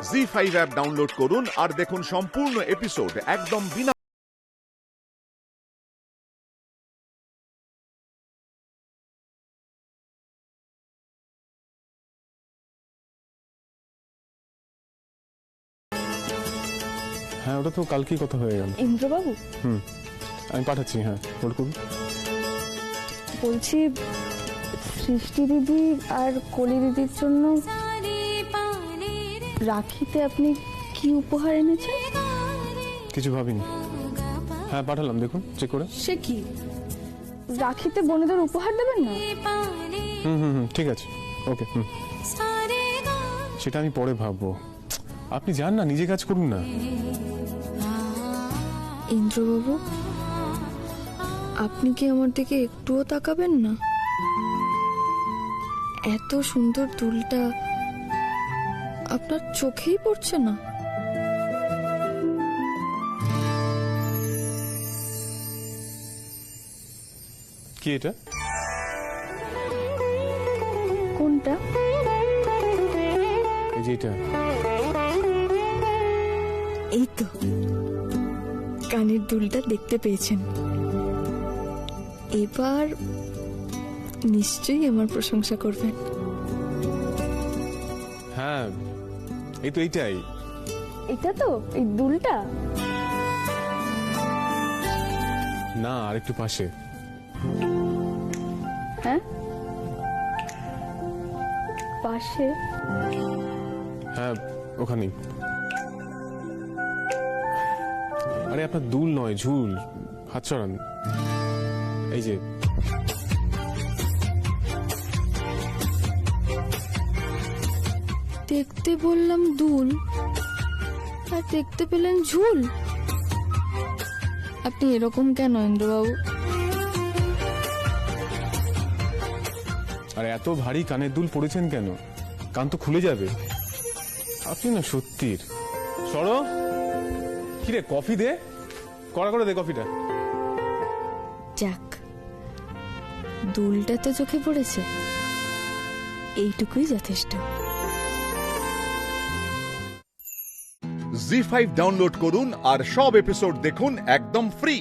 ZEE5 app download করুন আর দেখুন সম্পূর্ণ এপিসোড একদম বিনা। হ্যাঁ, ওটা তো কালকেই কথা হয়ে গেল। ইন্দ্রবাবু, আমি পাঠাচ্ছি। হ্যাঁ, হোল্ড করুন। বলছি সৃষ্টি দিদি আর কলি দিদির জন্য রাখিতে আপনি কি উপহার এনেছেন? কিছু ভাবিনি। হ্যাঁ, পাঠালাম, দেখুন চেক করে। সে কি, রাখিতে বোনেদের উপহার দেবেন না? ঠিক আছে, ওকে। সেটা আমি পরে ভাববো। আপনি যান না, নিজে কাজ করুন না। ইন্দ্রবাবু, আপনি কি আমার দিকে একটুও তাকাবেন না? এত সুন্দর দুলটা আপনার চোখেই পড়ছে না? কি এটা? কোনটা? এই যে এটা। এই তো, কানের দুলটা দেখতে পেয়েছেন। এবার নিশ্চয়ই আমার প্রশংসা করবেন। হ্যাঁ, এই তো এইটাই। এটা তো এই দুলটা? না, আর একটু পাশে। হ্যাঁ, পাশে? হ্যাঁ, ওখানেই। আরে আপনার দুল নয়, ঝুল। হাত সরান। এই যে। দেখতে বললাম দুল, আর দেখতে পেলেন ঝুল। আপনি এরকম কেন ইন্দ্রবাবু? আর এত ভারী কানের দুল পড়েছেন কেন? কান তো খুলে যাবে। আপনি না সত্যির। সরো। কিরে, কফি দে, কড়া করে দে কফিটা। যাক, দুলটা তো চোখে পড়েছে, এইটুকুই যথেষ্ট। জি5 ডাউনলোড করুন আর সব এপিসোড দেখুন একদম ফ্রি।